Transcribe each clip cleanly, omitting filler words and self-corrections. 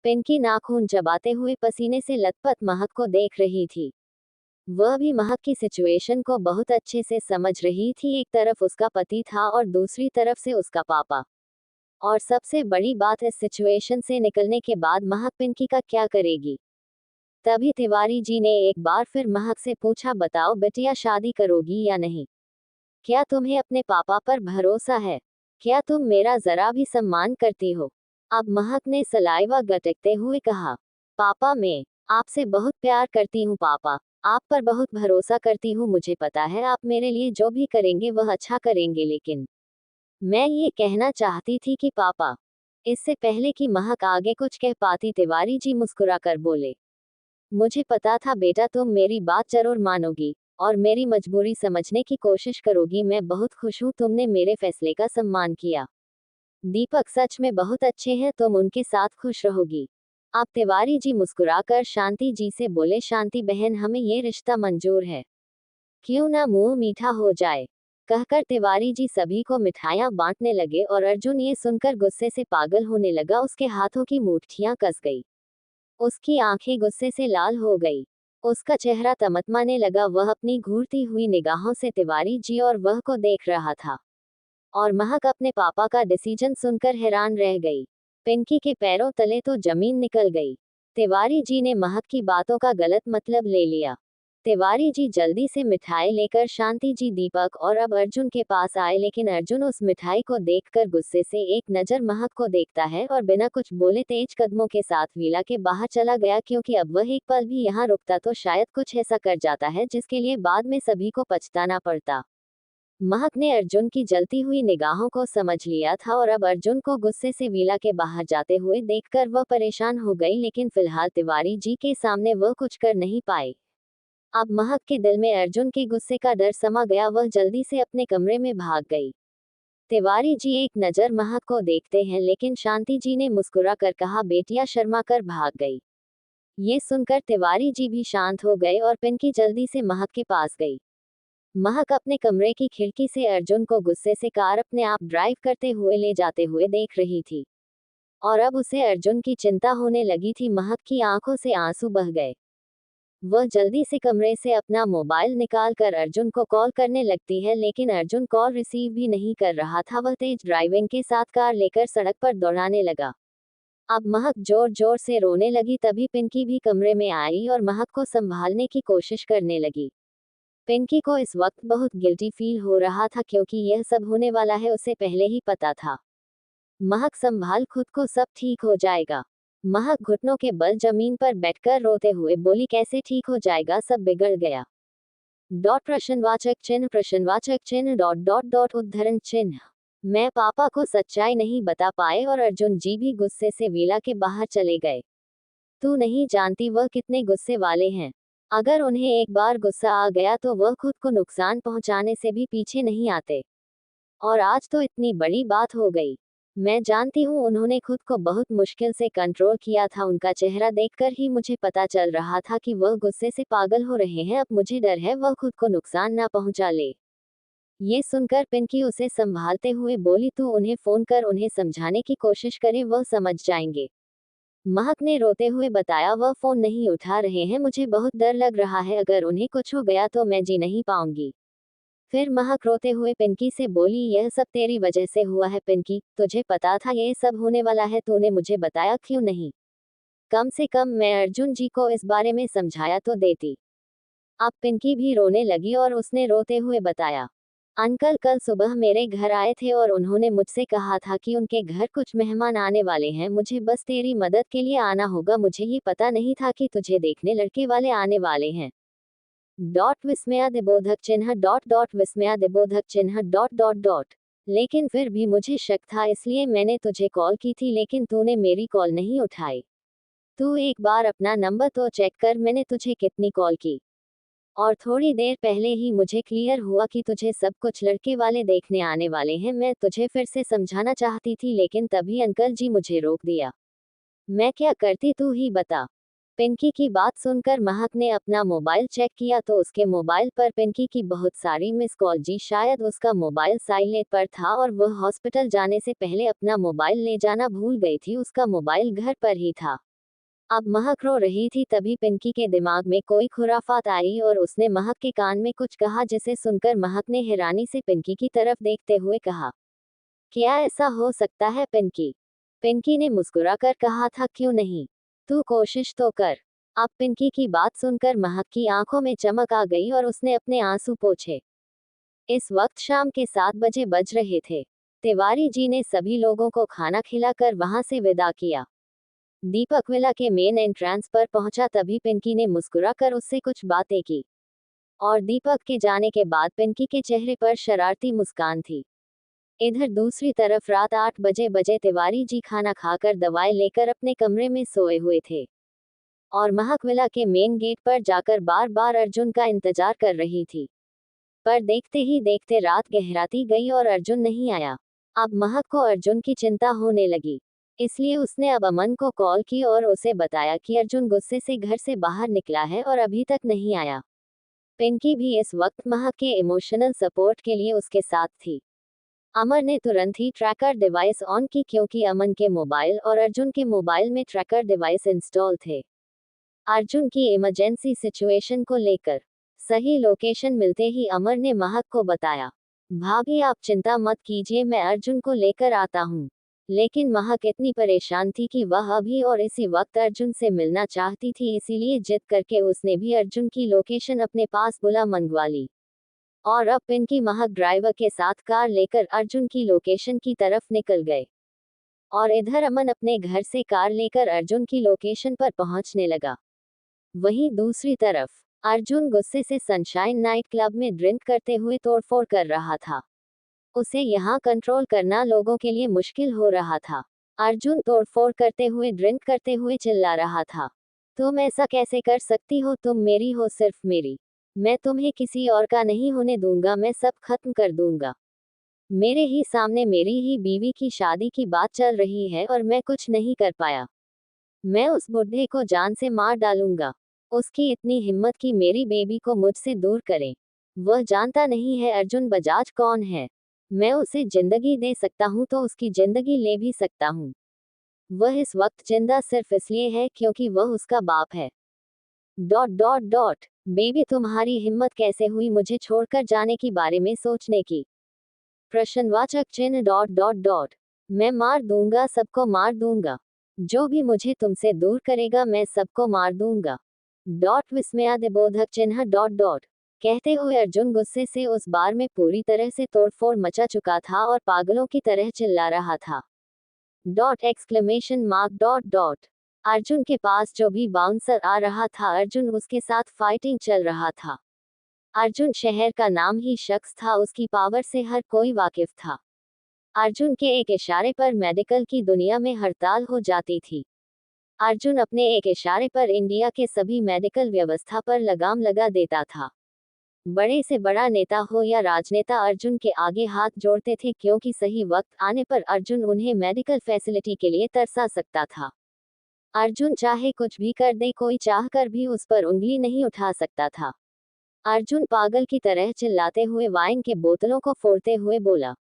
पिंकी नाखून चबाते हुए पसीने से लथपथ महक को देख रही थी। वह भी महक की सिचुएशन को बहुत अच्छे से समझ रही थी। एक तरफ उसका पति था और दूसरी तरफ से उसका पापा। और सबसे बड़ी बात, इस सिचुएशन से निकलने के बाद महक पिंकी का क्या करेगी। तभी तिवारी जी ने एक बार फिर महक से पूछा, बताओ बिटिया, शादी करोगी या नहीं? क्या तुम्हें अपने पापा पर भरोसा है? क्या तुम मेरा जरा भी सम्मान करती हो? अब महक ने सलाइवा गटकते हुए कहा, पापा, मैं आपसे बहुत प्यार करती हूँ पापा, आप पर बहुत भरोसा करती हूँ। मुझे पता है आप मेरे लिए जो भी करेंगे वह अच्छा करेंगे, लेकिन मैं ये कहना चाहती थी कि पापा। इससे पहले कि महक आगे कुछ कह पाती, तिवारी जी मुस्कुराकर बोले, मुझे पता था बेटा तुम मेरी बात जरूर मानोगी और मेरी मजबूरी समझने की कोशिश करोगी। मैं बहुत खुश हूँ तुमने मेरे फैसले का सम्मान किया। दीपक सच में बहुत अच्छे हैं, तुम उनके साथ खुश रहोगी। आप तिवारी जी मुस्कुराकर शांति जी से बोले, शांति बहन, हमें ये रिश्ता मंजूर है, क्यों ना मुंह मीठा हो जाए। कहकर तिवारी जी सभी को मिठाइयां बांटने लगे और अर्जुन ये सुनकर गुस्से से पागल होने लगा। उसके हाथों की मुट्ठियां कस गई, उसकी आंखें गुस्से से लाल हो गई, उसका चेहरा तमतमाने लगा। वह अपनी घूरती हुई निगाहों से तिवारी जी और वह को देख रहा था और महक अपने पापा का डिसीजन सुनकर हैरान रह गई। पिंकी के पैरों तले तो जमीन निकल गई। तिवारी जी ने महक की बातों का गलत मतलब ले लिया। तिवारी जी जल्दी से मिठाई लेकर शांति जी, दीपक और अब अर्जुन के पास आए, लेकिन अर्जुन उस मिठाई को देखकर गुस्से से एक नजर महक को देखता है और बिना कुछ बोले तेज कदमों के साथ विला के बाहर चला गया, क्योंकि अब वह एक पल भी यहाँ रुकता तो शायद कुछ ऐसा कर जाता है जिसके लिए बाद में सभी को पछताना पड़ता। महक ने अर्जुन की जलती हुई निगाहों को समझ लिया था और अब अर्जुन को गुस्से से विला के बाहर जाते हुए देखकर वह परेशान हो गई, लेकिन फिलहाल तिवारी जी के सामने वह कुछ कर नहीं पाई। अब महक के दिल में अर्जुन के गुस्से का डर समा गया। वह जल्दी से अपने कमरे में भाग गई। तिवारी जी एक नजर महक को देखते हैं, लेकिन शांति जी ने मुस्कुरा कर कहा, बेटिया शर्मा कर भाग गई। ये सुनकर तिवारी जी भी शांत हो गए और पिंकी जल्दी से महक के पास गई। महक अपने कमरे की खिड़की से अर्जुन को गुस्से से कार अपने आप ड्राइव करते हुए ले जाते हुए देख रही थी और अब उसे अर्जुन की चिंता होने लगी थी। महक की आंखों से आंसू बह गए। वह जल्दी से कमरे से अपना मोबाइल निकाल कर अर्जुन को कॉल करने लगती है, लेकिन अर्जुन कॉल रिसीव भी नहीं कर रहा था। वह तेज ड्राइविंग के साथ कार लेकर सड़क पर दौड़ाने लगा। अब महक जोर जोर से रोने लगी। तभी पिंकी भी कमरे में आई और महक को संभालने की कोशिश करने लगी। पिंकी को इस वक्त बहुत गिल्टी फील हो रहा था, क्योंकि यह सब होने वाला है उसे पहले ही पता था। महक, संभाल खुद को, सब ठीक हो जाएगा। महक घुटनों के बल जमीन पर बैठकर रोते हुए बोली, कैसे ठीक हो जाएगा, सब बिगड़ गया। प्रश्नवाचक चिन्ह डॉट डॉट डॉट उद्धरण चिन्ह। मैं पापा को सच्चाई नहीं बता पाए और अर्जुन जी भी गुस्से से विला के बाहर चले गए। तू नहीं जानती वह कितने गुस्से वाले हैं। अगर उन्हें एक बार गुस्सा आ गया तो वह खुद को नुकसान पहुंचाने से भी पीछे नहीं आते। और आज तो इतनी बड़ी बात हो गई। मैं जानती हूँ उन्होंने खुद को बहुत मुश्किल से कंट्रोल किया था। उनका चेहरा देखकर ही मुझे पता चल रहा था कि वह गुस्से से पागल हो रहे हैं। अब मुझे डर है वह खुद को नुकसान ना पहुंचा ले। ये सुनकर पिंकी उसे संभालते हुए बोली, तू उन्हें फोन कर, उन्हें समझाने की कोशिश करे, वह समझ जाएंगे। महक ने रोते हुए बताया, वह फोन नहीं उठा रहे हैं, मुझे बहुत डर लग रहा है, अगर उन्हें कुछ हो गया तो मैं जी नहीं पाऊंगी। फिर महक रोते हुए पिंकी से बोली, यह सब तेरी वजह से हुआ है पिंकी, तुझे पता था ये सब होने वाला है, तूने मुझे बताया क्यों नहीं? कम से कम मैं अर्जुन जी को इस बारे में समझाया तो देती। अब पिंकी भी रोने लगी और उसने रोते हुए बताया, अंकल कल सुबह मेरे घर आए थे और उन्होंने मुझसे कहा था कि उनके घर कुछ मेहमान आने वाले हैं, मुझे बस तेरी मदद के लिए आना होगा। मुझे ये पता नहीं था कि तुझे देखने लड़के वाले आने वाले हैं। विस्मयादिबोधक चिन्ह विस्मयादिबोधक चिन्ह लेकिन फिर भी मुझे शक था, इसलिए मैंने तुझे कॉल की थी, लेकिन तूने मेरी कॉल नहीं उठाई। तू एक बार अपना नंबर तो चेक कर, मैंने तुझे कितनी कॉल की। और थोड़ी देर पहले ही मुझे क्लियर हुआ कि तुझे सब कुछ लड़के वाले देखने आने वाले हैं। मैं तुझे फिर से समझाना चाहती थी, लेकिन तभी अंकल जी मुझे रोक दिया। मैं क्या करती, तू ही बता। पिंकी की बात सुनकर महक ने अपना मोबाइल चेक किया तो उसके मोबाइल पर पिंकी की बहुत सारी मिस कॉल जी, शायद उसका मोबाइल साइलेंट पर था और वह हॉस्पिटल जाने से पहले अपना मोबाइल ले जाना भूल गई थी। उसका मोबाइल घर पर ही था। अब महक रो रही थी, तभी पिंकी के दिमाग में कोई खुराफात आई और उसने महक के कान में कुछ कहा, जिसे सुनकर महक ने हैरानी से पिंकी की तरफ देखते हुए कहा, क्या ऐसा हो सकता है पिंकी? पिंकी ने मुस्कुराकर कहा था, क्यों नहीं, तू कोशिश तो कर। अब पिंकी की बात सुनकर महक की आंखों में चमक आ गई और उसने अपने आंसू पोंछे। इस वक्त शाम के 7 बजे बज रहे थे। तिवारी जी ने सभी लोगों को खाना खिलाकर वहां से विदा किया। दीपक विला के मेन एंट्रेंस पर पहुंचा, तभी पिंकी ने मुस्कुराकर उससे कुछ बातें की और दीपक के जाने के बाद पिंकी के चेहरे पर शरारती मुस्कान थी। इधर दूसरी तरफ रात 8 बजे तिवारी जी खाना खाकर दवाएं लेकर अपने कमरे में सोए हुए थे और महक विला के मेन गेट पर जाकर बार बार अर्जुन का इंतजार कर रही थी। पर देखते ही देखते रात गहराती गई और अर्जुन नहीं आया। अब महक को अर्जुन की चिंता होने लगी, इसलिए उसने अब अमन को कॉल की और उसे बताया कि अर्जुन गुस्से से घर से बाहर निकला है और अभी तक नहीं आया। पिंकी भी इस वक्त महक के इमोशनल सपोर्ट के लिए उसके साथ थी। अमर ने तुरंत ही ट्रैकर डिवाइस ऑन की, क्योंकि अमन के मोबाइल और अर्जुन के मोबाइल में ट्रैकर डिवाइस इंस्टॉल थे। अर्जुन की इमरजेंसी सिचुएशन को लेकर सही लोकेशन मिलते ही अमर ने महक को बताया, भाभी आप चिंता मत कीजिए, मैं अर्जुन को लेकर आता हूँ। लेकिन महक इतनी परेशान थी कि वह अभी और इसी वक्त अर्जुन से मिलना चाहती थी, इसीलिए जिद करके उसने भी अर्जुन की लोकेशन अपने पास बुला मंगवा ली और अब पिंकी महक ड्राइवर के साथ कार लेकर अर्जुन की लोकेशन की तरफ निकल गए और इधर अमन अपने घर से कार लेकर अर्जुन की लोकेशन पर पहुंचने लगा। वहीं दूसरी तरफ अर्जुन गुस्से से सनशाइन नाइट क्लब में ड्रिंक करते हुए तोड़फोड़ कर रहा था। उसे यहाँ कंट्रोल करना लोगों के लिए मुश्किल हो रहा था। अर्जुन तोड़फोड़ करते हुए ड्रिंक करते हुए चिल्ला रहा था, तुम ऐसा कैसे कर सकती हो, तुम मेरी हो, सिर्फ मेरी। मैं तुम्हें किसी और का नहीं होने दूंगा, मैं सब खत्म कर दूंगा। मेरे ही सामने मेरी ही बीवी की शादी की बात चल रही है और मैं कुछ नहीं कर पाया। मैं उस बुढ़े को जान से मार डालूंगा। उसकी इतनी हिम्मत कि मेरी बेबी को मुझसे दूर करे। वह जानता नहीं है अर्जुन बजाज कौन है। मैं उसे जिंदगी दे सकता हूँ तो उसकी जिंदगी ले भी सकता हूँ। वह इस वक्त जिंदा सिर्फ इसलिए है क्योंकि वह उसका बाप है। डॉट डॉट डॉट बेबी तुम्हारी हिम्मत कैसे हुई मुझे छोड़कर जाने की बारे में सोचने की? प्रश्नवाचक चिन्ह डॉट डॉट डॉट मैं मार दूंगा, सबको मार दूंगा। जो भी मुझे तुमसे दूर करेगा मैं सबको मार दूंगा। डॉट विस्मयादिबोधक चिन्ह डॉट डॉट कहते हुए अर्जुन गुस्से से उस बार में पूरी तरह से तोड़फोड़ मचा चुका था और पागलों की तरह चिल्ला रहा था। Dot exclamation mark dot dot Arjun के पास जो भी बाउंसर आ रहा था अर्जुन उसके साथ फाइटिंग चल रहा था। अर्जुन शहर का नाम ही शख्स था, उसकी पावर से हर कोई वाकिफ था। अर्जुन के एक इशारे पर मेडिकल की दुनिया में हड़ताल हो जाती थी। अर्जुन अपने एक इशारे पर इंडिया के सभी मेडिकल व्यवस्था पर लगाम लगा देता था। बड़े से बड़ा नेता हो या राजनेता अर्जुन के आगे हाथ जोड़ते थे, क्योंकि सही वक्त आने पर अर्जुन उन्हें मेडिकल फैसिलिटी के लिए तरसा सकता था। अर्जुन चाहे कुछ भी कर दे, कोई चाह कर भी उस पर उंगली नहीं उठा सकता था। अर्जुन पागल की तरह चिल्लाते हुए वाइन के बोतलों को फोड़ते हुए बोला,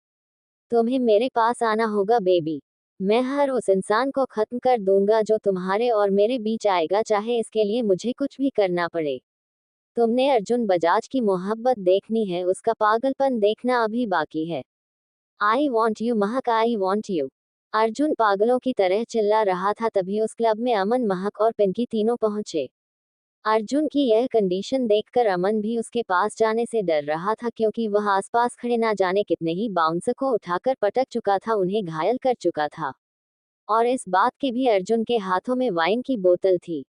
तुम्हें मेरे पास आना होगा बेबी। मैं हर उस इंसान को खत्म कर दूंगा जो तुम्हारे और मेरे बीच आएगा, चाहे इसके लिए मुझे कुछ भी करना पड़े। तुमने अर्जुन बजाज की मोहब्बत देखनी है, उसका पागलपन देखना अभी बाकी है। I want you Mahak, I want you. Arjun पागलों की तरह चिल्ला रहा था, तभी उस क्लब में अमन, महक और पिंकी तीनों पहुंचे। अर्जुन की यह कंडीशन देखकर अमन भी उसके पास जाने से डर रहा था, क्योंकि वह आसपास खड़े ना जाने कितने ही बाउंसर को उठाकर पटक चुका था, उन्हें घायल कर चुका था। और इस बात के भी अर्जुन के हाथों में वाइन की बोतल थी,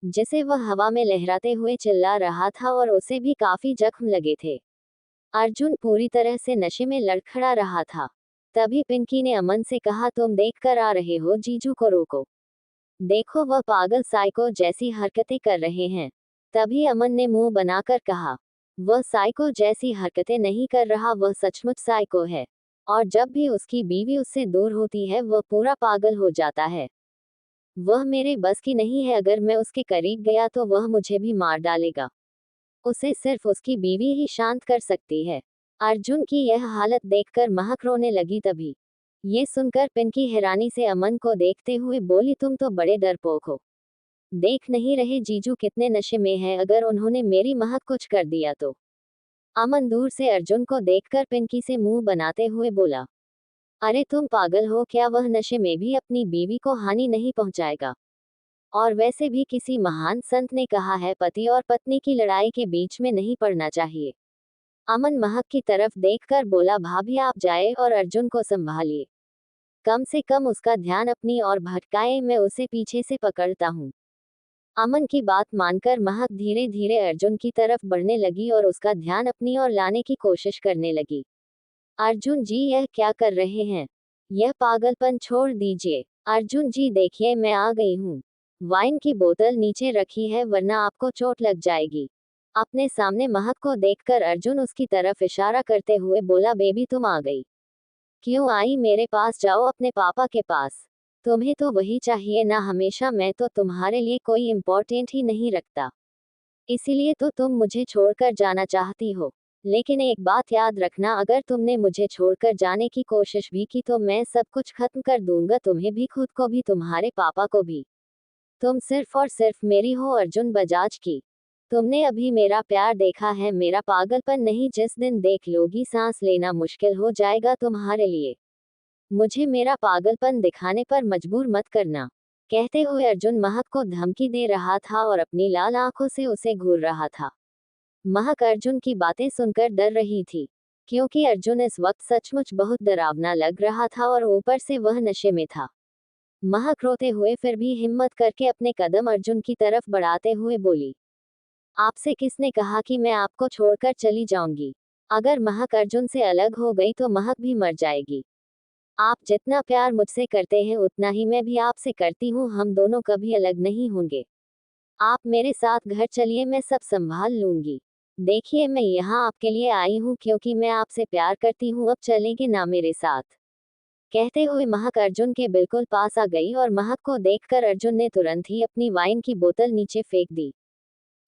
जिसे वह हवा में लहराते हुए चिल्ला रहा था और उसे भी काफी जख्म लगे थे। अर्जुन पूरी तरह से नशे में लड़खड़ा रहा था। तभी पिंकी ने अमन से कहा, तुम देख कर आ रहे हो, जीजू को रोको। देखो वह पागल साइको जैसी हरकतें कर रहे हैं। तभी अमन ने मुंह बनाकर कहा, वह साइको जैसी हरकतें नहीं कर रहा, वह सचमुच साइको है। और जब भी उसकी बीवी उससे दूर होती है वह पूरा पागल हो जाता है। वह मेरे बस की नहीं है, अगर मैं उसके करीब गया तो वह मुझे भी मार डालेगा। उसे सिर्फ उसकी बीवी ही शांत कर सकती है। अर्जुन की यह हालत देखकर महक रोने लगी। तभी ये सुनकर पिंकी हैरानी से अमन को देखते हुए बोली, तुम तो बड़े डरपोक हो। देख नहीं रहे जीजू कितने नशे में है, अगर उन्होंने मेरी महक कुछ कर दिया तो। अमन दूर से अर्जुन को देखकर पिंकी से मुंह बनाते हुए बोला, अरे तुम पागल हो क्या, वह नशे में भी अपनी बीवी को हानि नहीं पहुंचाएगा। और वैसे भी किसी महान संत ने कहा है, पति और पत्नी की लड़ाई के बीच में नहीं पड़ना चाहिए। अमन महक की तरफ देखकर बोला, भाभी आप जाए और अर्जुन को संभालिए, कम से कम उसका ध्यान अपनी ओर भटकाए, मैं उसे पीछे से पकड़ता हूँ। अमन की बात मानकर महक धीरे धीरे अर्जुन की तरफ बढ़ने लगी और उसका ध्यान अपनी ओर लाने की कोशिश करने लगी। अर्जुन जी यह क्या कर रहे हैं, यह पागलपन छोड़ दीजिए। अर्जुन जी देखिए मैं आ गई हूँ, वाइन की बोतल नीचे रखी है वरना आपको चोट लग जाएगी। अपने सामने महक को देखकर अर्जुन उसकी तरफ इशारा करते हुए बोला, बेबी तुम आ गई, क्यों आई मेरे पास, जाओ अपने पापा के पास। तुम्हें तो वही चाहिए ना हमेशा, मैं तो तुम्हारे लिए कोई इम्पोर्टेंट ही नहीं रखता, इसीलिए तो तुम मुझे छोड़कर जाना चाहती हो। लेकिन एक बात याद रखना, अगर तुमने मुझे छोड़कर जाने की कोशिश भी की तो मैं सब कुछ खत्म कर दूंगा, तुम्हें भी, खुद को भी, तुम्हारे पापा को भी। तुम सिर्फ और सिर्फ मेरी हो अर्जुन बजाज की। तुमने अभी मेरा प्यार देखा है, मेरा पागलपन नहीं, जिस दिन देख लोगी सांस लेना मुश्किल हो जाएगा तुम्हारे लिए। मुझे मेरा पागलपन दिखाने पर मजबूर मत करना। कहते हुए अर्जुन महक को धमकी दे रहा था और अपनी लाल आंखों से उसे घूर रहा था। महक अर्जुन की बातें सुनकर डर रही थी, क्योंकि अर्जुन इस वक्त सचमुच बहुत डरावना लग रहा था और ऊपर से वह नशे में था। महक रोते हुए फिर भी हिम्मत करके अपने कदम अर्जुन की तरफ बढ़ाते हुए बोली, आपसे किसने कहा कि मैं आपको छोड़कर चली जाऊंगी। अगर महक अर्जुन से अलग हो गई तो महक भी मर जाएगी। आप जितना प्यार मुझसे करते हैं उतना ही मैं भी आपसे करती हूँ, हम दोनों कभी अलग नहीं होंगे। आप मेरे साथ घर चलिए, मैं सब संभाल लूंगी। देखिए मैं यहाँ आपके लिए आई हूँ क्योंकि मैं आपसे प्यार करती हूँ, अब चलेंगे ना मेरे साथ। कहते हुए महक अर्जुन के बिल्कुल पास आ गई और महक को देखकर अर्जुन ने तुरंत ही अपनी वाइन की बोतल नीचे फेंक दी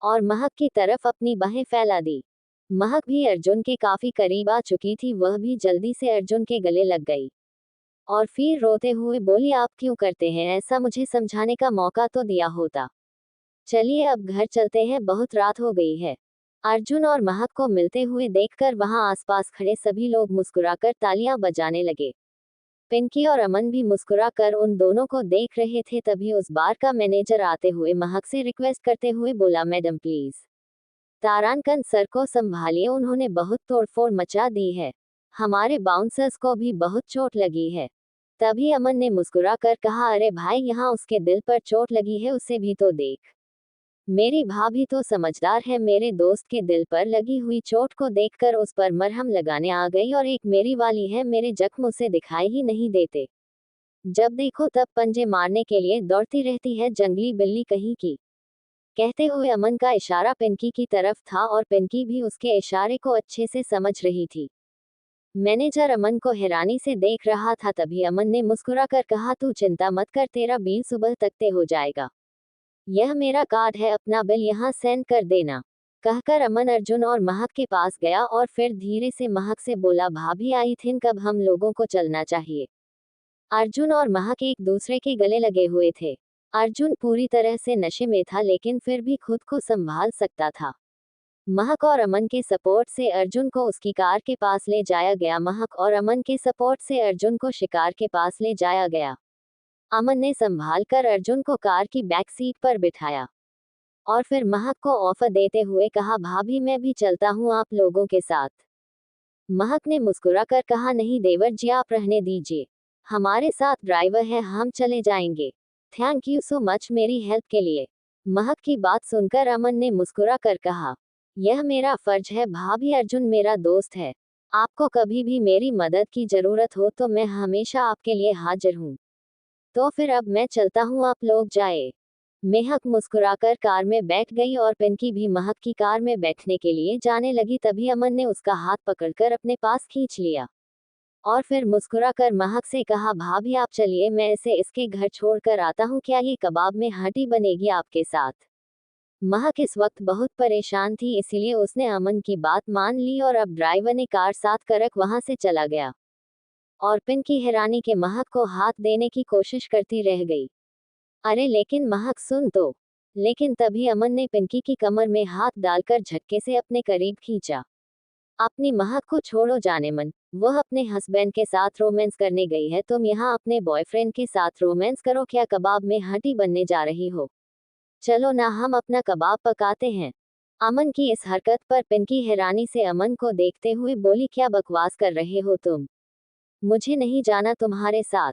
और महक की तरफ अपनी बाहें फैला दी। महक भी अर्जुन के काफी करीब आ चुकी थी, वह भी जल्दी से अर्जुन के गले लग गई और फिर रोते हुए बोली, आप क्यों करते हैं ऐसा, मुझे समझाने का मौका तो दिया होता। चलिए अब घर चलते हैं, बहुत रात हो गई है। अर्जुन और महक को मिलते हुए देखकर वहां आसपास खड़े सभी लोग मुस्कुराकर तालियां बजाने लगे। पिंकी और अमन भी मुस्कुराकर उन दोनों को देख रहे थे। तभी उस बार का मैनेजर आते हुए महक से रिक्वेस्ट करते हुए बोला, मैडम प्लीज तारांकन सर को संभालिए, उन्होंने बहुत तोड़फोड़ मचा दी है, हमारे बाउंसर्स को भी बहुत चोट लगी है। तभी अमन ने मुस्कुराकर कहा, अरे भाई यहाँ उसके दिल पर चोट लगी है, उसे भी तो देख। मेरी भाभी तो समझदार है, मेरे दोस्त के दिल पर लगी हुई चोट को देखकर उस पर मरहम लगाने आ गई, और एक मेरी वाली है, मेरे जख्म उसे दिखाई ही नहीं देते, जब देखो तब पंजे मारने के लिए दौड़ती रहती है, जंगली बिल्ली कहीं की। कहते हुए अमन का इशारा पिंकी की तरफ था और पिंकी भी उसके इशारे को अच्छे से समझ रही थी। मैनेजर अमन को हैरानी से देख रहा था। तभी अमन ने मुस्कुराकर कहा, तू चिंता मत कर, तेरा बिल सुबह तक तय हो जाएगा। यह मेरा कार्ड है, अपना बिल यहाँ सेंड कर देना। कहकर अमन अर्जुन और महक के पास गया और फिर धीरे से महक से बोला, भाभी आई थिंक अब हम लोगों को चलना चाहिए। अर्जुन और महक एक दूसरे के गले लगे हुए थे। अर्जुन पूरी तरह से नशे में था लेकिन फिर भी खुद को संभाल सकता था। महक और अमन के सपोर्ट से अर्जुन को उसकी कार के पास ले जाया गया। महक और अमन के सपोर्ट से अर्जुन को शिकार के पास ले जाया गया। अमन ने संभाल कर अर्जुन को कार की बैक सीट पर बिठाया और फिर महक को ऑफर देते हुए कहा, भाभी मैं भी चलता हूँ आप लोगों के साथ। महक ने मुस्कुराकर कहा, नहीं देवर जी आप रहने दीजिए, हमारे साथ ड्राइवर है, हम चले जाएंगे। थैंक यू सो मच मेरी हेल्प के लिए। महक की बात सुनकर अमन ने मुस्कुराकर कहा, यह मेरा फर्ज है भाभी, अर्जुन मेरा दोस्त है, आपको कभी भी मेरी मदद की जरूरत हो तो मैं हमेशा आपके लिए हाजिर हूँ। तो फिर अब मैं चलता हूँ, आप लोग जाए। महक मुस्कुराकर कार में बैठ गई और पिंकी भी महक की कार में बैठने के लिए जाने लगी। तभी अमन ने उसका हाथ पकड़कर अपने पास खींच लिया और फिर मुस्कुराकर महक से कहा, भाभी आप चलिए, मैं इसे इसके घर छोड़कर आता हूँ, क्या ये कबाब में हड्डी बनेगी आपके साथ। महक इस वक्त बहुत परेशान थी, इसीलिए उसने अमन की बात मान ली और अब ड्राइवर ने कार साथ कर वहां से चला गया और पिंकी हैरानी के महक को हाथ देने की कोशिश करती रह गई। अरे लेकिन महक सुन तो, लेकिन तभी अमन ने पिंकी की कमर में हाथ डालकर झटके से अपने करीब खींचा। अपनी महक को छोड़ो जाने मन, वह अपने हस्बैंड के साथ रोमांस करने गई है, तुम यहाँ अपने बॉयफ्रेंड के साथ रोमांस करो, क्या कबाब में हड्डी बनने जा रही हो? चलो ना हम अपना कबाब पकाते हैं। अमन की इस हरकत पर पिंकी हैरानी से अमन को देखते हुए बोली, क्या बकवास कर रहे हो तुम? मुझे नहीं जाना तुम्हारे साथ,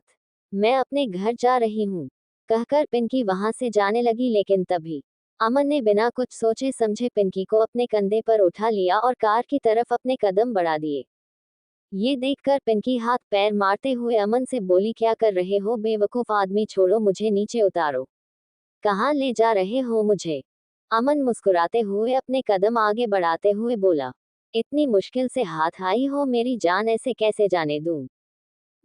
मैं अपने घर जा रही हूँ। कहकर पिंकी वहां से जाने लगी, लेकिन तभी अमन ने बिना कुछ सोचे समझे पिंकी को अपने कंधे पर उठा लिया और कार की तरफ अपने कदम बढ़ा दिए। ये देखकर पिंकी हाथ पैर मारते हुए अमन से बोली, क्या कर रहे हो बेवकूफ आदमी, छोड़ो मुझे, नीचे उतारो। कहाँ ले जा रहे हो मुझे? अमन मुस्कुराते हुए अपने कदम आगे बढ़ाते हुए बोला, इतनी मुश्किल से हाथ आई हो मेरी जान, ऐसे कैसे जाने दूं?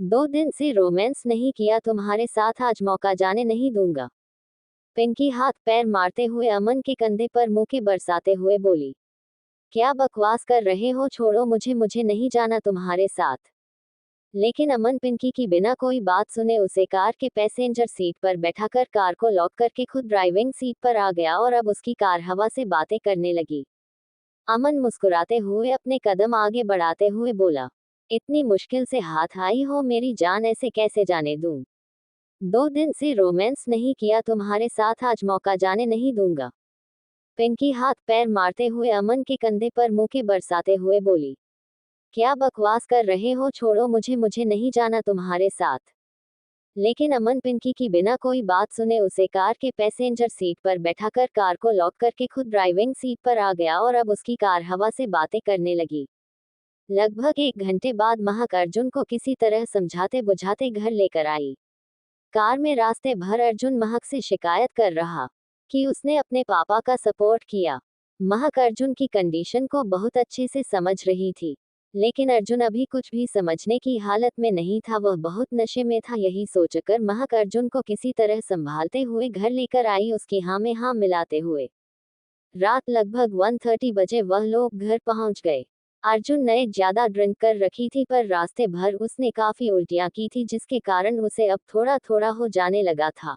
2 दिन से रोमांस नहीं किया तुम्हारे साथ, आज मौका जाने नहीं दूंगा। पिंकी हाथ पैर मारते हुए अमन के कंधे पर मुके बरसाते हुए बोली, क्या बकवास कर रहे हो, छोड़ो मुझे, मुझे नहीं जाना तुम्हारे साथ। लेकिन अमन पिंकी की बिना कोई बात सुने उसे कार के पैसेंजर सीट पर बैठाकर कार को लॉक करके खुद ड्राइविंग सीट पर आ गया और अब उसकी कार हवा से बातें करने लगी। अमन मुस्कुराते हुए अपने कदम आगे बढ़ाते हुए बोला, इतनी मुश्किल से हाथ आई हो मेरी जान, ऐसे कैसे जाने दूं? 2 दिन से रोमांस नहीं किया तुम्हारे साथ, आज मौका जाने नहीं दूंगा। पिंकी हाथ पैर मारते हुए अमन के कंधे पर मुके बरसाते हुए बोली, क्या बकवास कर रहे हो, छोड़ो मुझे, मुझे नहीं जाना तुम्हारे साथ। लेकिन अमन पिंकी की बिना कोई बात सुने उसे कार के पैसेंजर सीट पर बैठाकर कार को लॉक करके खुद ड्राइविंग सीट पर आ गया और अब उसकी कार हवा से बातें करने लगी। लगभग 1 घंटे बाद महक अर्जुन को किसी तरह समझाते बुझाते घर लेकर आई। कार में रास्ते भर अर्जुन महक से शिकायत कर रहा कि उसने अपने पापा का सपोर्ट किया। महक अर्जुन की कंडीशन को बहुत अच्छे से समझ रही थी, लेकिन अर्जुन अभी कुछ भी समझने की हालत में नहीं था, वह बहुत नशे में था। यही सोचकर महक अर्जुन को किसी तरह संभालते हुए घर लेकर आई, उसकी हाँ में हाँ मिलाते हुए। रात लगभग 1:30 बजे वह लोग घर पहुंच गए। अर्जुन ने ज्यादा ड्रिंक कर रखी थी, पर रास्ते भर उसने काफी उल्टियां की थी, जिसके कारण उसे अब थोड़ा थोड़ा हो जाने लगा था।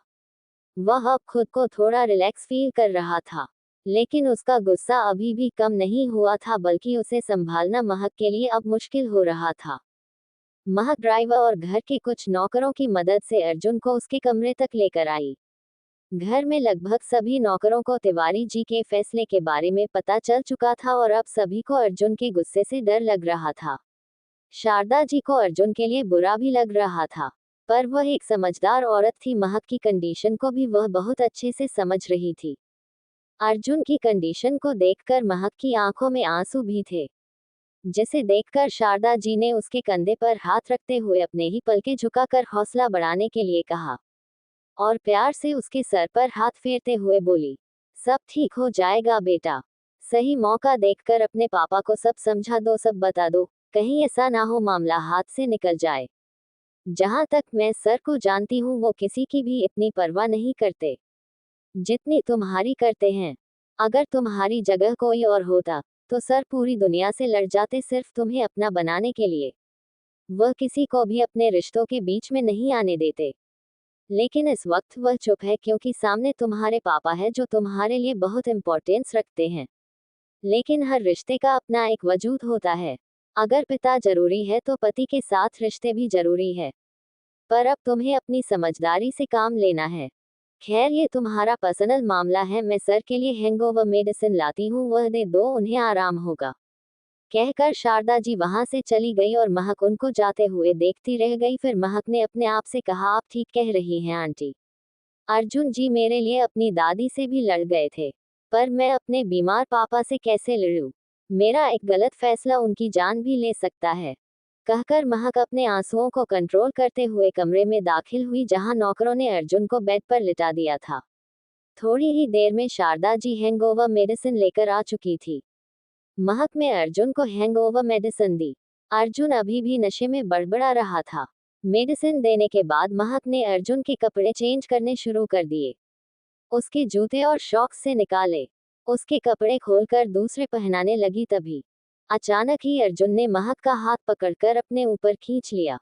वह अब खुद को थोड़ा रिलैक्स फील कर रहा था, लेकिन उसका गुस्सा अभी भी कम नहीं हुआ था, बल्कि उसे संभालना महक के लिए अब मुश्किल हो रहा था। महक ड्राइवर और घर के कुछ नौकरों की मदद से अर्जुन को उसके कमरे तक लेकर आई। घर में लगभग सभी नौकरों को तिवारी जी के फैसले के बारे में पता चल चुका था और अब सभी को अर्जुन के गुस्से से डर लग रहा था। शारदा जी को अर्जुन के लिए बुरा भी लग रहा था, पर वह एक समझदार औरत थी, महक की कंडीशन को भी वह बहुत अच्छे से समझ रही थी। अर्जुन की कंडीशन को देखकर महक की आंखों में आंसू भी थे, जिसे देखकर शारदा जी ने उसके कंधे पर हाथ रखते हुए अपने ही पलके झुकाकर हौसला बढ़ाने के लिए कहा और प्यार से उसके सर पर हाथ फेरते हुए बोली, सब ठीक हो जाएगा बेटा, सही मौका देखकर अपने पापा को सब समझा दो, सब बता दो, कहीं ऐसा ना हो मामला हाथ से निकल जाए। जहां तक मैं सर को जानती हूँ वो किसी की भी इतनी परवाह नहीं करते जितनी तुम्हारी करते हैं। अगर तुम्हारी जगह कोई और होता तो सर पूरी दुनिया से लड़ जाते सिर्फ तुम्हें अपना बनाने के लिए। वह किसी को भी अपने रिश्तों के बीच में नहीं आने देते, लेकिन इस वक्त वह चुप है क्योंकि सामने तुम्हारे पापा है जो तुम्हारे लिए बहुत इम्पोर्टेंस रखते हैं। लेकिन हर रिश्ते का अपना एक वजूद होता है। अगर पिता जरूरी है तो पति के साथ रिश्ते भी जरूरी है। पर अब तुम्हें अपनी समझदारी से काम लेना है। खैर ये तुम्हारा पर्सनल मामला है, मैं सर के लिए हैंगओवर मेडिसिन लाती हूँ, वह दे दो, उन्हें आराम होगा। कहकर शारदा जी वहां से चली गई और महक उनको जाते हुए देखती रह गई। फिर महक ने अपने आप से कहा, आप ठीक कह रही हैं आंटी। अर्जुन जी मेरे लिए अपनी दादी से भी लड़ गए थे, पर मैं अपने बीमार पापा से कैसे लड़ूं? मेरा एक गलत फैसला उनकी जान भी ले सकता है। कहकर महक अपने आंसुओं को कंट्रोल करते हुए कमरे में दाखिल हुई, जहां नौकरों ने अर्जुन को बेड पर लिटा दिया था। थोड़ी ही देर में शारदा जी हैंगओवर मेडिसिन लेकर आ चुकी थी। महक ने अर्जुन को हैंगओवर मेडिसिन दी। अर्जुन अभी भी नशे में बड़बड़ा रहा था। मेडिसिन देने के बाद महक ने अर्जुन के कपड़े चेंज करने शुरू कर दिए, उसके जूते और शॉक्स से निकाले, उसके कपड़े खोलकर दूसरे पहनाने लगी। तभी अचानक ही अर्जुन ने महक का हाथ पकड़कर अपने ऊपर खींच लिया।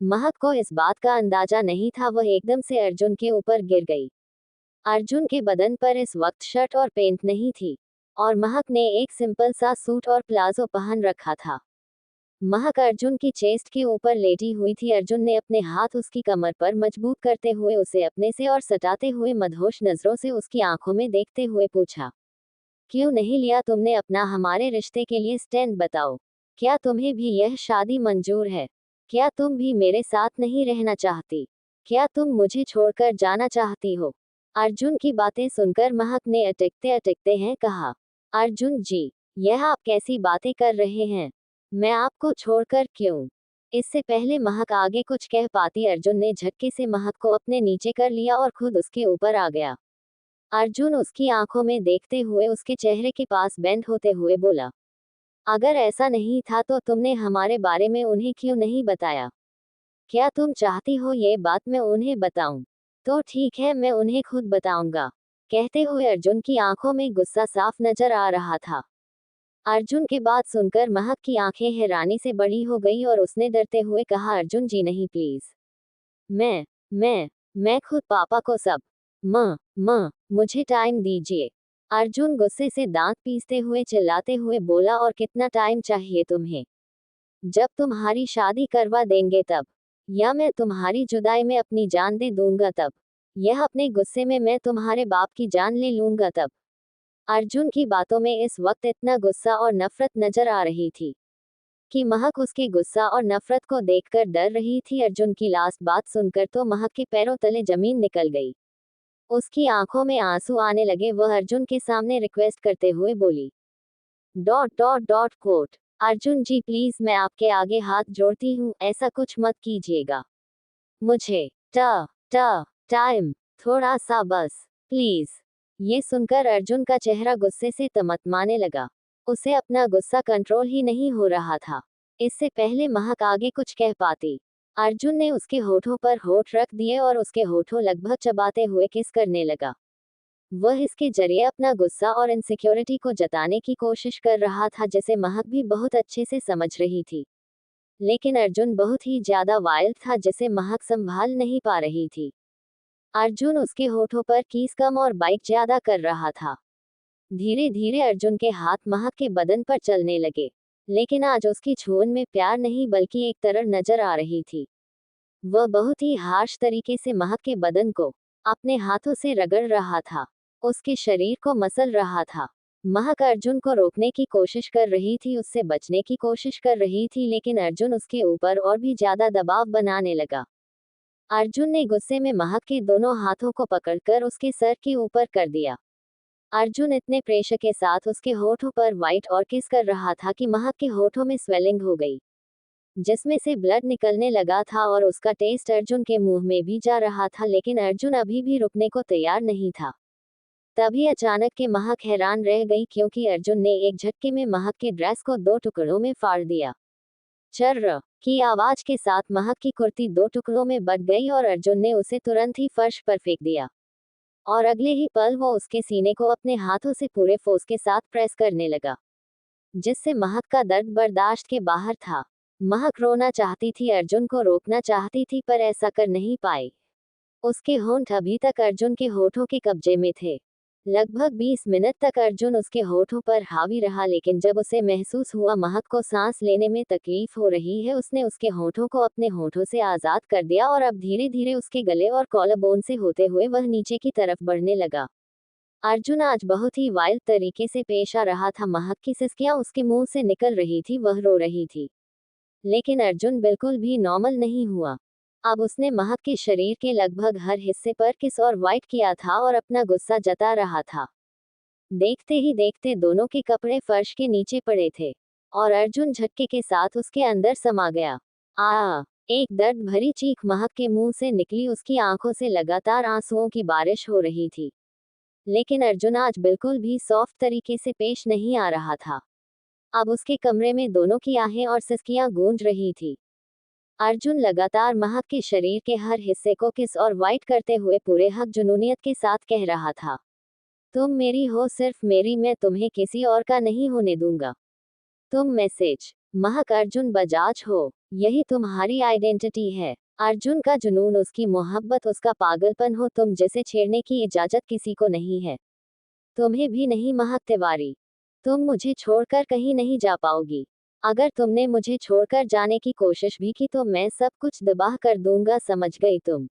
महक को इस बात का अंदाजा नहीं था, वह एकदम से अर्जुन के ऊपर गिर गई। अर्जुन के बदन पर इस वक्त शर्ट और पेंट नहीं थी और महक ने एक सिंपल सा सूट और प्लाजो पहन रखा था। महक अर्जुन की चेस्ट के ऊपर लेटी हुई थी। अर्जुन ने अपने हाथ उसकी कमर पर मजबूत करते हुए उसे अपने से और सटाते हुए मदहोश नजरों से उसकी आंखों में देखते हुए पूछा, क्यों नहीं लिया तुमने अपना हमारे रिश्ते के लिए स्टैंड? बताओ, क्या तुम्हें भी यह शादी मंजूर है? क्या तुम भी मेरे साथ नहीं रहना चाहती? क्या तुम मुझे छोड़कर जाना चाहती हो? अर्जुन की बातें सुनकर महक ने अटकते अटकते हैं कहा, अर्जुन जी, यह आप कैसी बातें कर रहे हैं? मैं आपको छोड़कर क्यों? इससे पहले महक आगे कुछ कह पाती, अर्जुन ने झटके से महक को अपने नीचे कर लिया और खुद उसके ऊपर आ गया। अर्जुन उसकी आंखों में देखते हुए उसके चेहरे के पास बेंड होते हुए बोला, अगर ऐसा नहीं था तो तुमने हमारे बारे में उन्हें क्यों नहीं बताया? क्या तुम चाहती हो ये बात मैं उन्हें बताऊं? तो ठीक है, मैं उन्हें खुद बताऊंगा। कहते हुए अर्जुन की आंखों में गुस्सा साफ नजर आ रहा था। अर्जुन की बात सुनकर महक की आंखें हैरानी से बड़ी हो गई और उसने डरते हुए कहा, अर्जुन जी नहीं, प्लीज। मैं मैं खुद पापा को सब। माँ, मुझे टाइम दीजिए। अर्जुन गुस्से से दांत पीसते हुए चिल्लाते हुए बोला, और कितना टाइम चाहिए तुम्हें? जब तुम्हारी शादी करवा देंगे तब, या मैं तुम्हारी जुदाई में अपनी जान दे दूंगा तब, यह अपने गुस्से में मैं तुम्हारे बाप की जान ले लूंगा तब। अर्जुन की बातों में इस वक्त इतना गुस्सा और नफरत नजर आ रही थी कि महक उसके गुस्सा और नफरत को देखकर डर रही थी। अर्जुन की लास्ट बात सुनकर तो महक के पैरों तले जमीन निकल गई। उसकी आंखों में आंसू आने लगे। वह अर्जुन के सामने रिक्वेस्ट करते हुए बोली, dot dot dot quote, Arjun ji please, मैं आपके आगे हाथ जोड़ती हूँ, ऐसा कुछ मत कीजिएगा। मुझे टाइम थोड़ा सा बस, प्लीज। ये सुनकर अर्जुन का चेहरा गुस्से से तमतमाने लगा। उसे अपना गुस्सा कंट्रोल ही नहीं हो रहा था। इससे पहले महक आगे कुछ कह पाती, अर्जुन ने उसके होठों पर होठ रख दिए और उसके होठों लगभग चबाते हुए किस करने लगा। वह इसके जरिए अपना गुस्सा और इनसिक्योरिटी को जताने की कोशिश कर रहा था, जिसे महक भी बहुत अच्छे से समझ रही थी। लेकिन अर्जुन बहुत ही ज्यादा वाइल्ड था, जिसे महक संभाल नहीं पा रही थी। अर्जुन उसके होठों पर कीस कम और बाइट ज्यादा कर रहा था। धीरे धीरे अर्जुन के हाथ महक के बदन पर चलने लगे, लेकिन आज उसकी छून में प्यार नहीं बल्कि एक तरह नजर आ रही थी। वह बहुत ही हार्श तरीके से महक के बदन को अपने हाथों से रगड़ रहा था, उसके शरीर को मसल रहा था। महक अर्जुन को रोकने की कोशिश कर रही थी, उससे बचने की कोशिश कर रही थी, लेकिन अर्जुन उसके ऊपर और भी ज्यादा दबाव बनाने लगा। अर्जुन ने गुस्से में महक के दोनों हाथों को पकड़कर उसके सर के ऊपर कर दिया। अर्जुन इतने प्रेशर के साथ उसके होठों पर वाइट और किस कर रहा था कि महक के होठों में स्वेलिंग हो गई, जिसमें से ब्लड निकलने लगा था और उसका टेस्ट अर्जुन के मुंह में भी जा रहा था, लेकिन अर्जुन अभी भी रुकने को तैयार नहीं था। तभी अचानक के महक हैरान रह गई, क्योंकि अर्जुन ने एक झटके में महक के ड्रेस को 2 टुकड़ों में फाड़ दिया। चर्र की आवाज के साथ महक की कुर्ती 2 टुकड़ों में बट गई और अर्जुन ने उसे तुरंत ही फर्श पर फेंक दिया। और अगले ही पल वो उसके सीने को अपने हाथों से पूरे फोर्स के साथ प्रेस करने लगा, जिससे महक का दर्द बर्दाश्त के बाहर था। महक रोना चाहती थी, अर्जुन को रोकना चाहती थी, पर ऐसा कर नहीं पाई। उसके होंठ अभी तक अर्जुन के होठों के कब्जे में थे। लगभग 20 मिनट तक अर्जुन उसके होठों पर हावी रहा, लेकिन जब उसे महसूस हुआ महक को सांस लेने में तकलीफ हो रही है, उसने उसके होठों को अपने होठों से आजाद कर दिया और अब धीरे धीरे उसके गले और कॉलर बोन से होते हुए वह नीचे की तरफ बढ़ने लगा। अर्जुन आज बहुत ही वाइल्ड तरीके से पेश आ रहा था। महक की सिसकियां उसके मुंह से निकल रही थी, वह रो रही थी, लेकिन अर्जुन बिल्कुल भी नॉर्मल नहीं हुआ। अब उसने महक के शरीर के लगभग हर हिस्से पर किस और वाइट किया था और अपना गुस्सा जता रहा था। देखते ही देखते दोनों के कपड़े फर्श के नीचे पड़े थे और अर्जुन झटके के साथ उसके अंदर समा गया। एक दर्द भरी चीख महक के मुंह से निकली। उसकी आंखों से लगातार आंसुओं की बारिश हो रही थी, लेकिन अर्जुन आज बिल्कुल भी सॉफ्ट तरीके से पेश नहीं आ रहा था। अब उसके कमरे में दोनों की आहें और सिसकियां गूंज रही थी। अर्जुन लगातार महक के शरीर के हर हिस्से को किस और वाइट करते हुए पूरे हक जुनूनियत के साथ कह रहा था, तुम मेरी हो, सिर्फ मेरी, मैं तुम्हें किसी और का नहीं होने दूंगा। तुम मैसेज महक अर्जुन बजाज हो, यही तुम्हारी आइडेंटिटी है। अर्जुन का जुनून, उसकी मोहब्बत, उसका पागलपन हो तुम जिसे छेड़ने की इजाजत किसी को नहीं है। तुम्हें भी नहीं महक तिवारी। तुम मुझे छोड़कर कहीं नहीं जा पाओगी। अगर तुमने मुझे छोड़कर जाने की कोशिश भी की तो मैं सब कुछ तबाह कर दूंगा, समझ गई तुम।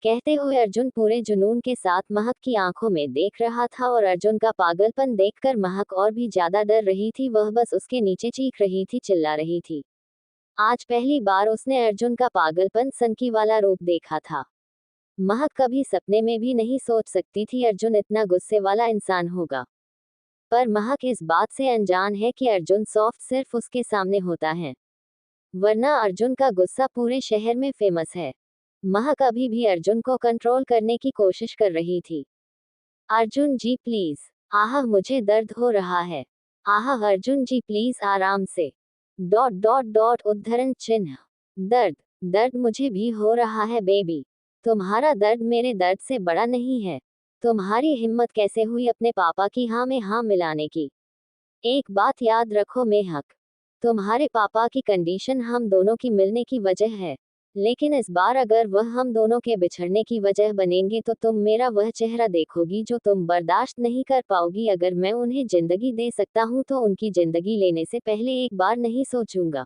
कहते हुए अर्जुन पूरे जुनून के साथ महक की आंखों में देख रहा था और अर्जुन का पागलपन देखकर महक और भी ज्यादा डर रही थी। वह बस उसके नीचे चीख रही थी, चिल्ला रही थी। आज पहली बार उसने अर्जुन का पागलपन, सनकी वाला रूप देखा था। महक कभी सपने में भी नहीं सोच सकती थी अर्जुन इतना गुस्से वाला इंसान होगा। पर महक इस बात से अनजान है कि अर्जुन सॉफ्ट सिर्फ उसके सामने होता है, वरना अर्जुन का गुस्सा पूरे शहर में फेमस है। महक अभी भी अर्जुन को कंट्रोल करने की कोशिश कर रही थी। अर्जुन जी प्लीज। आह मुझे दर्द हो रहा है। आह अर्जुन जी प्लीज आराम से। डॉट डॉट डॉट उद्धरण चिन्ह। दर्द। दर्द मुझे भी हो रहा है बेबी। तुम्हारा दर्द मेरे दर्द से बड़ा नहीं है। तुम्हारी हिम्मत कैसे हुई अपने पापा की हाँ में हाँ मिलाने की। एक बात याद रखो मेहक, तुम्हारे पापा की कंडीशन हम दोनों की मिलने की वजह है, लेकिन इस बार अगर वह हम दोनों के बिछड़ने की वजह बनेंगे तो तुम मेरा वह चेहरा देखोगी जो तुम बर्दाश्त नहीं कर पाओगी। अगर मैं उन्हें जिंदगी दे सकता हूँ तो उनकी जिंदगी लेने से पहले एक बार नहीं सोचूंगा।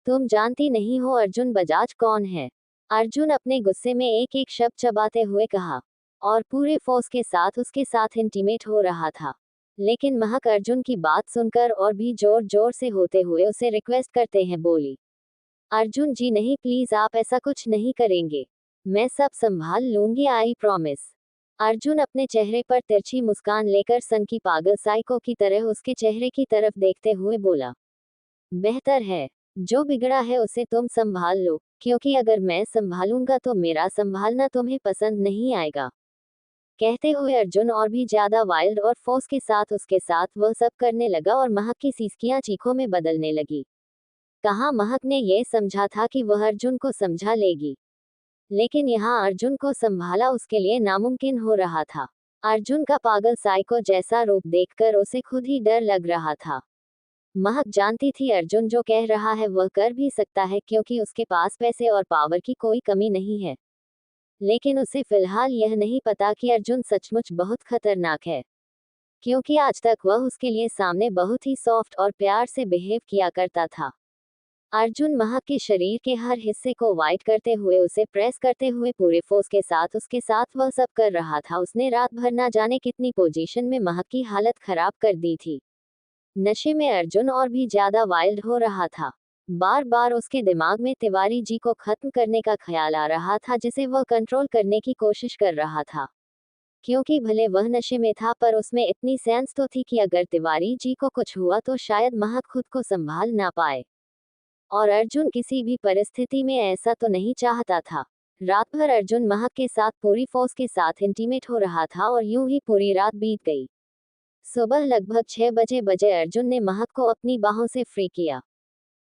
तुम जानती नहीं हो अर्जुन बजाज कौन है। अर्जुन अपने गुस्से में एक एक शब्द चबाते हुए कहा, और पूरे फोर्स के साथ उसके साथ इंटीमेट हो रहा था। लेकिन महक अर्जुन की बात सुनकर और भी जोर जोर से होते हुए उसे रिक्वेस्ट करते हैं बोली, अर्जुन जी नहीं प्लीज आप ऐसा कुछ नहीं करेंगे। मैं सब संभाल लूंगी, आई प्रॉमिस। अर्जुन अपने चेहरे पर तिरछी मुस्कान लेकर सन की पागल साइको की तरह उसके चेहरे की तरफ देखते हुए बोला, बेहतर है, जो बिगड़ा है उसे तुम संभाल लो, क्योंकि अगर मैं संभालूंगा तो मेरा संभालना तुम्हें पसंद नहीं आएगा। कहते हुए अर्जुन और भी ज्यादा वाइल्ड और फोर्स के साथ उसके साथ वह सब करने लगा और महक की सीस्कियां चीखों में बदलने लगी। कहाँ महक ने यह समझा था कि वह अर्जुन को समझा लेगी, लेकिन यहाँ अर्जुन को संभाला उसके लिए नामुमकिन हो रहा था। अर्जुन का पागल साइको जैसा रूप देखकर उसे खुद ही डर लग रहा था। महक जानती थी अर्जुन जो कह रहा है वह कर भी सकता है क्योंकि उसके पास पैसे और पावर की कोई कमी नहीं है, लेकिन उसे फिलहाल यह नहीं पता कि अर्जुन सचमुच बहुत खतरनाक है, क्योंकि आज तक वह उसके लिए सामने बहुत ही सॉफ्ट और प्यार से बिहेव किया करता था। अर्जुन महक के शरीर के हर हिस्से को वाइट करते हुए, उसे प्रेस करते हुए पूरे फोर्स के साथ उसके साथ वह सब कर रहा था। उसने रात भर ना जाने कितनी पोजीशन में महक की हालत खराब कर दी थी। नशे में अर्जुन और भी ज्यादा वाइल्ड हो रहा था। बार बार उसके दिमाग में तिवारी जी को खत्म करने का ख्याल आ रहा था, जिसे वह कंट्रोल करने की कोशिश कर रहा था, क्योंकि भले वह नशे में था पर उसमें इतनी सेंस तो थी कि अगर तिवारी जी को कुछ हुआ तो शायद महक खुद को संभाल ना पाए। और अर्जुन किसी भी परिस्थिति में ऐसा तो नहीं चाहता था। रात भर अर्जुन महक के साथ पूरी फोर्स के साथ इंटीमेट हो रहा था और यूं ही पूरी रात बीत गई। सुबह लगभग 6 बजे अर्जुन ने महक को अपनी बाहों से फ्री किया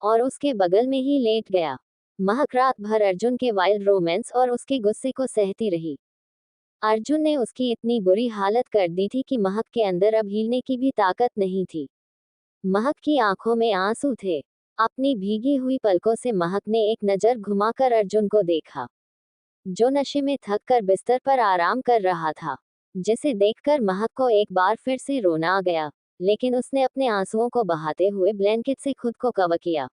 और उसके बगल में ही लेट गया। महक रात भर अर्जुन के वाइल्ड रोमांस और उसके गुस्से को सहती रही। अर्जुन ने उसकी इतनी बुरी हालत कर दी थी कि महक के अंदर अब हिलने की भी ताकत नहीं थी। महक की आंखों में आंसू थे। अपनी भीगी हुई पलकों से महक ने एक नजर घुमाकर अर्जुन को देखा, जो नशे में थक कर बिस्तर पर आराम कर रहा था, जिसे देखकर महक को एक बार फिर से रोना आ गया, लेकिन उसने अपने आंसुओं को बहाते हुए ब्लैंकेट से खुद को कवर किया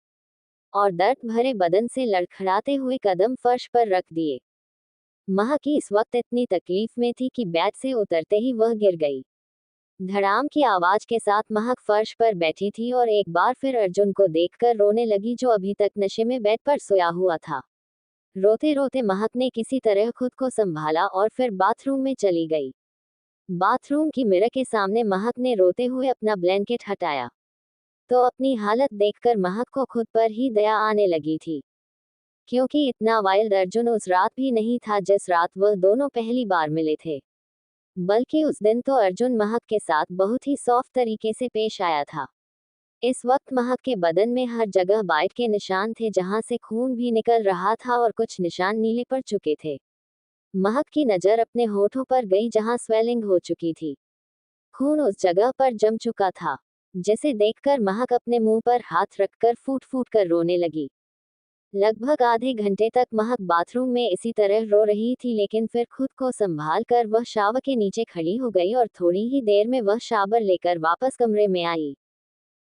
और दर्द भरे बदन से लड़खड़ाते हुए कदम फर्श पर रख दिए। महक इस वक्त इतनी तकलीफ में थी कि बेड से उतरते ही वह गिर गई। धड़ाम की आवाज के साथ महक फर्श पर बैठी थी और एक बार फिर अर्जुन को देखकर रोने लगी, जो अभी तक नशे में बेड पर सोया हुआ था। रोते रोते महक ने किसी तरह खुद को संभाला और फिर बाथरूम में चली गई। बाथरूम की मिरर के सामने महक ने रोते हुए अपना ब्लैंकेट हटाया, तो अपनी हालत देखकर महक को खुद पर ही दया आने लगी थी, क्योंकि इतना वाइल्ड अर्जुन उस रात भी नहीं था जिस रात वह दोनों पहली बार मिले थे, बल्कि उस दिन तो अर्जुन महक के साथ बहुत ही सॉफ्ट तरीके से पेश आया था। इस वक्त महक के बदन में हर जगह बाइट के निशान थे, जहां से खून भी निकल रहा था और कुछ निशान नीले पड़ चुके थे। महक की नजर अपने होठों पर गई, जहां स्वेलिंग हो चुकी थी। खून उस जगह पर जम चुका था, जिसे देखकर महक अपने मुंह पर हाथ रखकर फूट फूट कर रोने लगी। लगभग आधे घंटे तक महक बाथरूम में इसी तरह रो रही थी, लेकिन फिर खुद को संभाल कर वह शावर के नीचे खड़ी हो गई और थोड़ी ही देर में वह शावर लेकर वापस कमरे में आई।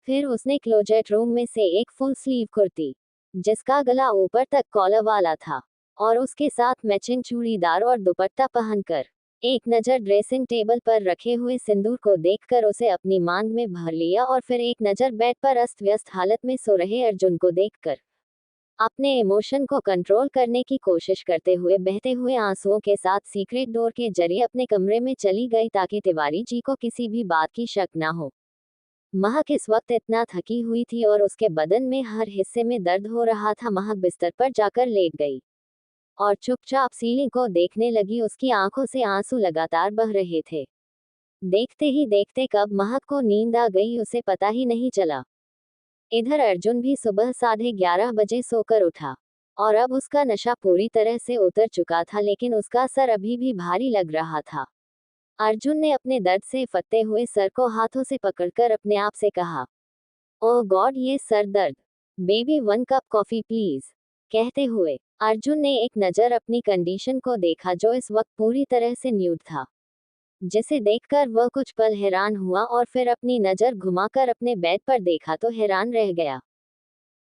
फिर उसने क्लोजेट रूम में से एक फुल स्लीव कुर्ती, जिसका गला ऊपर तक कॉलर वाला था, और उसके साथ मैचिंग चूड़ीदार और दुपट्टा पहनकर एक नज़र ड्रेसिंग टेबल पर रखे हुए सिंदूर को देखकर उसे अपनी मांग में भर लिया, और फिर एक नज़र बेड पर अस्त व्यस्त हालत में सो रहे अर्जुन को देखकर अपने इमोशन को कंट्रोल करने की कोशिश करते हुए बहते हुए आंसुओं के साथ सीक्रेट डोर के जरिए अपने कमरे में चली गई, ताकि तिवारी जी को किसी भी बात की शक ना हो। महक इस वक्त इतना थकी हुई थी और उसके बदन में हर हिस्से में दर्द हो रहा था। महक बिस्तर पर जाकर लेट गई और चुपचाप सीलिंग को देखने लगी। उसकी आंखों से आंसू लगातार बह रहे थे। देखते ही देखते कब महक को नींद आ गई उसे पता ही नहीं चला। इधर अर्जुन भी सुबह 11:30 बजे सोकर उठा, और अब उसका नशा पूरी तरह से उतर चुका था, लेकिन उसका सर अभी भी भारी लग रहा था। अर्जुन ने अपने दर्द से फटते हुए सर को हाथों से पकड़कर अपने आप से कहा, ओह गॉड, ये सर दर्द। Baby 1 cup coffee please. कहते हुए अर्जुन ने एक नज़र अपनी कंडीशन को देखा, जो इस वक्त पूरी तरह से न्यूड था, जिसे देखकर वह कुछ पल हैरान हुआ और फिर अपनी नज़र घुमाकर अपने बेड पर देखा तो हैरान रह गया।